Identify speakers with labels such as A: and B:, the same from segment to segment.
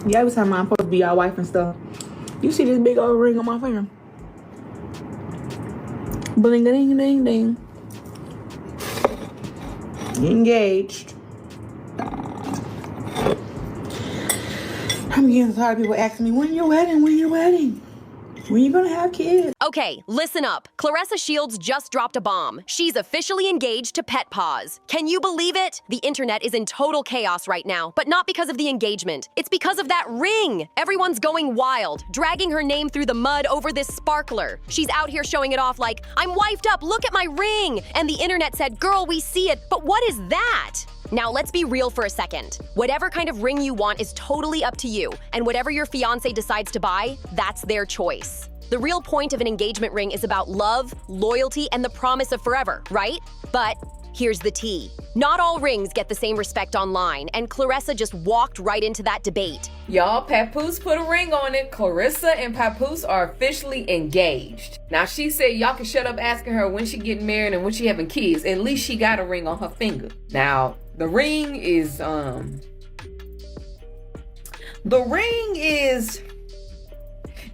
A: Yeah, every time I'm supposed to be our wife and stuff. You see this big old ring on my finger? Bling, ding, ding, ding. Engaged. I'm getting tired of people asking me, when your wedding? When your wedding? When you gonna have kids?
B: Okay, listen up. Claressa Shields just dropped a bomb. She's officially engaged to Pet Paws. Can you believe it? The internet is in total chaos right now, but not because of the engagement. It's because of that ring. Everyone's going wild, dragging her name through the mud over this sparkler. She's out here showing it off like, I'm wifed up, look at my ring. And the internet said, girl, we see it, but what is that? Now let's be real for a second. Whatever kind of ring you want is totally up to you, and whatever your fiancé decides to buy, that's their choice. The real point of an engagement ring is about love, loyalty, and the promise of forever, right? But here's the tea. Not all rings get the same respect online, and Claressa just walked right into that debate.
C: Y'all, Papoose put a ring on it. Claressa and Papoose are officially engaged. Now, she said y'all can shut up asking her when she getting married and when she having kids. At least she got a ring on her finger. Now, the ring is,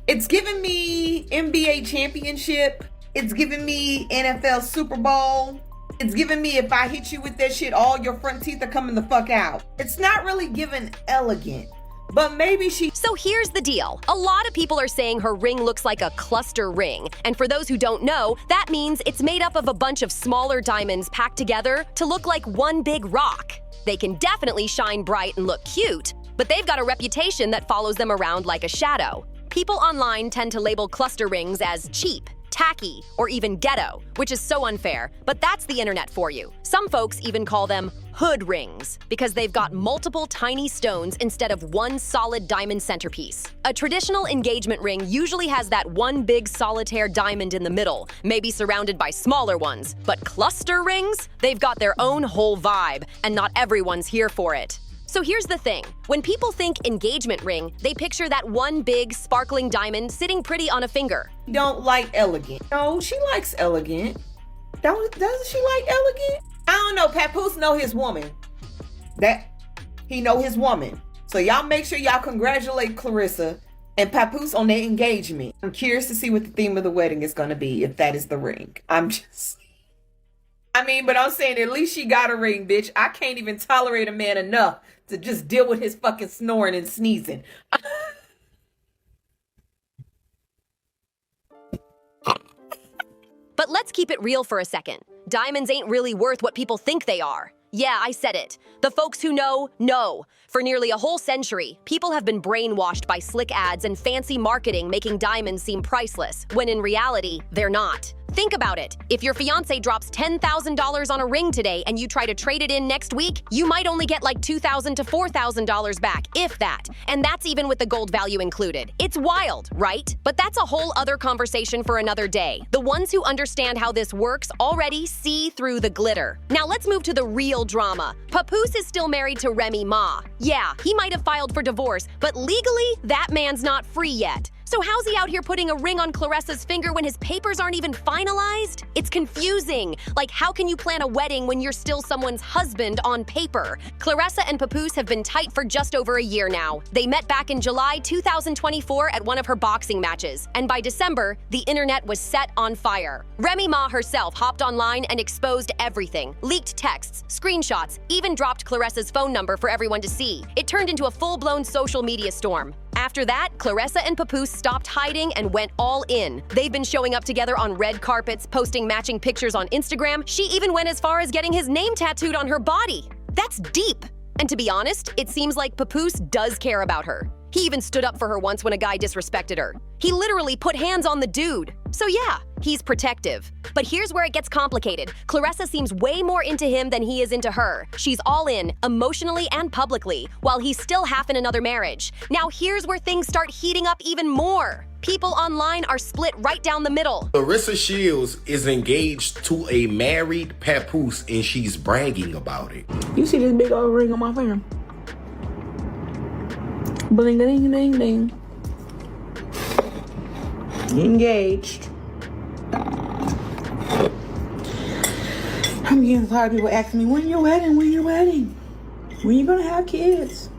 C: it's giving me NBA championship. It's giving me NFL Super Bowl. It's giving me if I hit you with that shit, all your front teeth are coming the fuck out. It's not really giving elegant, but maybe she...
B: So here's the deal. A lot of people are saying her ring looks like a cluster ring. And for those who don't know, that means it's made up of a bunch of smaller diamonds packed together to look like one big rock. They can definitely shine bright and look cute, but they've got a reputation that follows them around like a shadow. People online tend to label cluster rings as cheap, tacky, or even ghetto, which is so unfair, but that's the internet for you. Some folks even call them hood rings because they've got multiple tiny stones instead of one solid diamond centerpiece. A traditional engagement ring usually has that one big solitaire diamond in the middle, maybe surrounded by smaller ones, but cluster rings? They've got their own whole vibe, and not everyone's here for it. So here's the thing. When people think engagement ring, they picture that one big, sparkling diamond sitting pretty on a finger.
C: Don't like elegant. No, she likes elegant. Doesn't she like elegant? I don't know. Papoose know his woman. He know his woman. So y'all make sure y'all congratulate Claressa and Papoose on their engagement. I'm curious to see what the theme of the wedding is going to be, if that is the ring. But I'm saying at least she got a ring, bitch. I can't even tolerate a man enough to just deal with his fucking snoring and sneezing.
B: But let's keep it real for a second. Diamonds ain't really worth what people think they are. Yeah, I said it. The folks who know. For nearly a whole century, people have been brainwashed by slick ads and fancy marketing making diamonds seem priceless, when in reality, they're not. Think about it. If your fiancé drops $10,000 on a ring today and you try to trade it in next week, you might only get like $2,000 to $4,000 back, if that. And that's even with the gold value included. It's wild, right? But that's a whole other conversation for another day. The ones who understand how this works already see through the glitter. Now let's move to the real drama. Papoose is still married to Remy Ma. Yeah, he might have filed for divorce, but legally, that man's not free yet. So how's he out here putting a ring on Claressa's finger when his papers aren't even finalized? It's confusing. Like, how can you plan a wedding when you're still someone's husband on paper? Claressa and Papoose have been tight for just over a year now. They met back in July 2024 at one of her boxing matches, and by December, the internet was set on fire. Remy Ma herself hopped online and exposed everything. Leaked texts, screenshots, even dropped Claressa's phone number for everyone to see. It turned into a full-blown social media storm. After that, Claressa and Papoose stopped hiding and went all in. They've been showing up together on red carpets, posting matching pictures on Instagram. She even went as far as getting his name tattooed on her body. That's deep. And to be honest, it seems like Papoose does care about her. He even stood up for her once when a guy disrespected her. He literally put hands on the dude. So yeah, he's protective. But here's where it gets complicated. Claressa seems way more into him than he is into her. She's all in, emotionally and publicly, while he's still half in another marriage. Now here's where things start heating up even more. People online are split right down the middle.
D: Claressa Shields is engaged to a married Papoose and she's bragging about it.
A: You see this big old ring on my finger? Bling, ding, ding, ding. Engaged. I'm getting tired of people asking me, when your wedding? When your wedding? When you gonna have kids?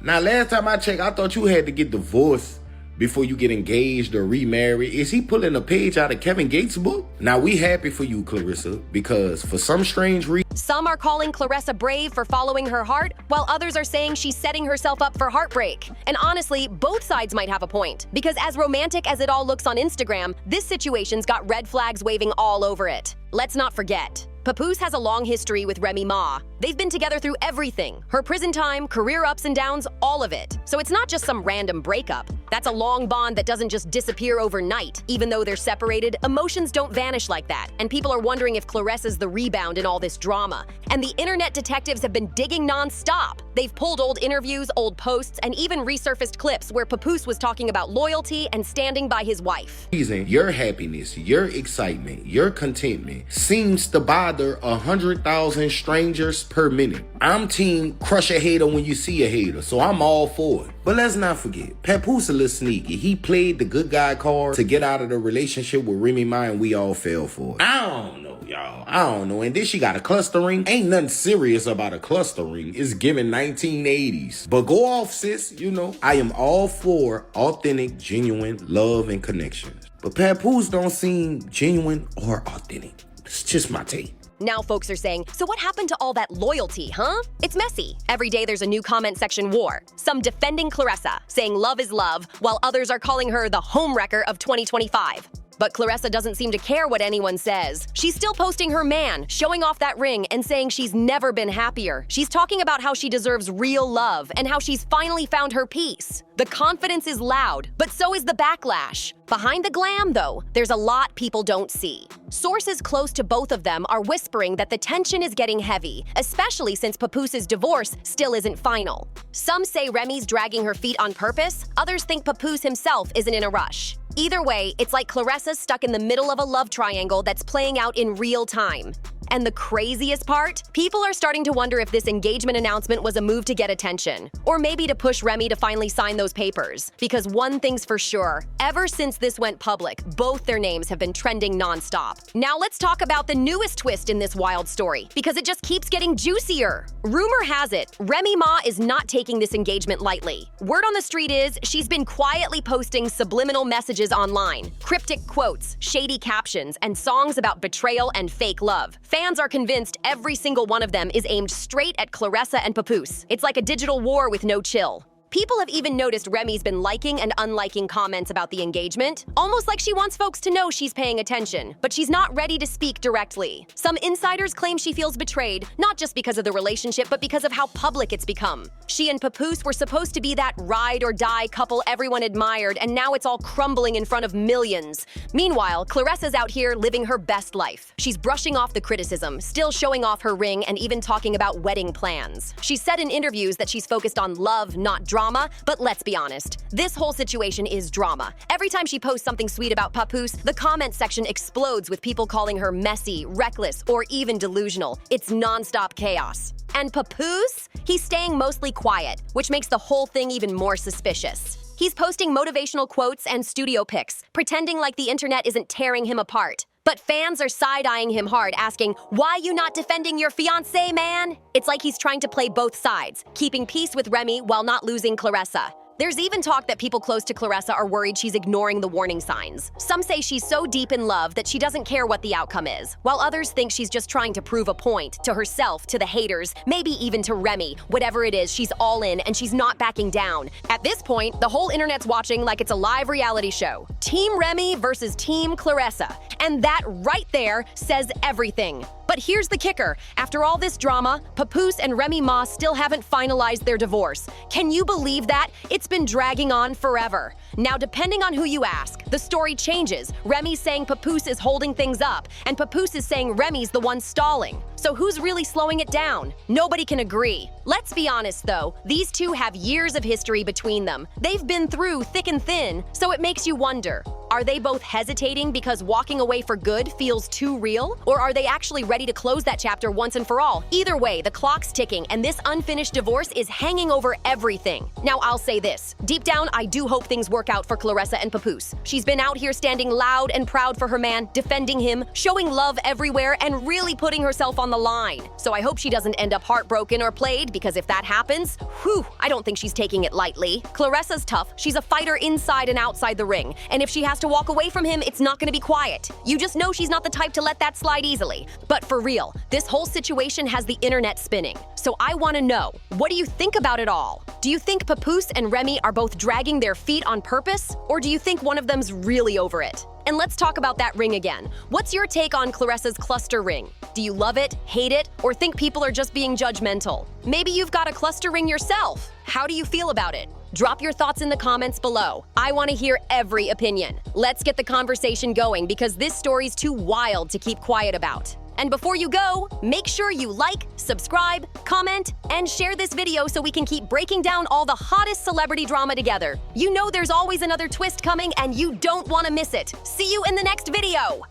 D: Now, last time I checked, I thought you had to get divorced before you get engaged or remarried. Is he pulling a page out of Kevin Gates' book? Now, we happy for you, Claressa, because for some strange reason,
B: Some are calling Claressa brave for following her heart, while others are saying she's setting herself up for heartbreak. And honestly, both sides might have a point, because as romantic as it all looks on Instagram, this situation's got red flags waving all over it. Let's not forget, Papoose has a long history with Remy Ma. They've been together through everything. Her prison time, career ups and downs, all of it. So it's not just some random breakup. That's a long bond that doesn't just disappear overnight. Even though they're separated, emotions don't vanish like that. And people are wondering if Claressa's the rebound in all this drama. And the internet detectives have been digging non-stop. They've pulled old interviews, old posts, and even resurfaced clips where Papoose was talking about loyalty and standing by his wife.
D: Your happiness, your excitement, your contentment seems to bother 100,000 strangers per minute. I'm team crush a hater when you see a hater, so I'm all for it. But let's not forget, Papoose a little sneaky. He played the good guy card to get out of the relationship with Remy Ma, and we all fell for it. I don't know, y'all. I don't know. And then she got a cluster ring. Ain't nothing serious about a cluster ring. It's given 1980s. But go off, sis. You know, I am all for authentic, genuine love and connections. But Papoose don't seem genuine or authentic. It's just my take.
B: Now folks are saying, so what happened to all that loyalty, huh? It's messy. Every day there's a new comment section war. Some defending Claressa, saying love is love, while others are calling her the homewrecker of 2025. But Claressa doesn't seem to care what anyone says. She's still posting her man, showing off that ring and saying she's never been happier. She's talking about how she deserves real love and how she's finally found her peace. The confidence is loud, but so is the backlash. Behind the glam, though, there's a lot people don't see. Sources close to both of them are whispering that the tension is getting heavy, especially since Papoose's divorce still isn't final. Some say Remy's dragging her feet on purpose, others think Papoose himself isn't in a rush. Either way, it's like Claressa's stuck in the middle of a love triangle that's playing out in real time. And the craziest part? People are starting to wonder if this engagement announcement was a move to get attention, or maybe to push Remy to finally sign those papers. Because one thing's for sure, ever since this went public, both their names have been trending nonstop. Now let's talk about the newest twist in this wild story, because it just keeps getting juicier. Rumor has it, Remy Ma is not taking this engagement lightly. Word on the street is she's been quietly posting subliminal messages online, cryptic quotes, shady captions, and songs about betrayal and fake love. Fans are convinced every single one of them is aimed straight at Claressa and Papoose. It's like a digital war with no chill. People have even noticed Remy's been liking and unliking comments about the engagement, almost like she wants folks to know she's paying attention, but she's not ready to speak directly. Some insiders claim she feels betrayed, not just because of the relationship, but because of how public it's become. She and Papoose were supposed to be that ride-or-die couple everyone admired, and now it's all crumbling in front of millions. Meanwhile, Claressa's out here living her best life. She's brushing off the criticism, still showing off her ring, and even talking about wedding plans. She's said in interviews that she's focused on love, not drama. But let's be honest, this whole situation is drama. Every time she posts something sweet about Papoose, the comment section explodes with people calling her messy, reckless, or even delusional. It's nonstop chaos. And Papoose? He's staying mostly quiet, which makes the whole thing even more suspicious. He's posting motivational quotes and studio pics, pretending like the internet isn't tearing him apart. But fans are side-eyeing him hard, asking, why you not defending your fiancé, man? It's like he's trying to play both sides, keeping peace with Remy while not losing Claressa. There's even talk that people close to Claressa are worried she's ignoring the warning signs. Some say she's so deep in love that she doesn't care what the outcome is, while others think she's just trying to prove a point to herself, to the haters, maybe even to Remy. Whatever it is, she's all in and she's not backing down. At this point, the whole internet's watching like it's a live reality show. Team Remy versus Team Claressa. And that right there says everything. But here's the kicker. After all this drama, Papoose and Remy Ma still haven't finalized their divorce. Can you believe that? It's been dragging on forever. Now, depending on who you ask, the story changes. Remy's saying Papoose is holding things up, and Papoose is saying Remy's the one stalling. So who's really slowing it down? Nobody can agree. Let's be honest though, these two have years of history between them. They've been through thick and thin, so it makes you wonder. Are they both hesitating because walking away for good feels too real? Or are they actually ready to close that chapter once and for all? Either way, the clock's ticking and this unfinished divorce is hanging over everything. Now, I'll say this. Deep down, I do hope things work out for Claressa and Papoose. She's been out here standing loud and proud for her man, defending him, showing love everywhere, and really putting herself on on the line. So I hope she doesn't end up heartbroken or played, because if that happens, whew, I don't think she's taking it lightly. Claressa's tough. She's a fighter inside and outside the ring. And if she has to walk away from him, it's not gonna be quiet. You just know she's not the type to let that slide easily. But for real, this whole situation has the internet spinning. So I wanna know, what do you think about it all? Do you think Papoose and Remy are both dragging their feet on purpose? Or do you think one of them's really over it? And let's talk about that ring again. What's your take on Claressa's cluster ring? Do you love it, hate it, or think people are just being judgmental? Maybe you've got a cluster ring yourself. How do you feel about it? Drop your thoughts in the comments below. I want to hear every opinion. Let's get the conversation going, because this story's too wild to keep quiet about. And before you go, make sure you like, subscribe, comment, and share this video so we can keep breaking down all the hottest celebrity drama together. You know there's always another twist coming, and you don't want to miss it. See you in the next video!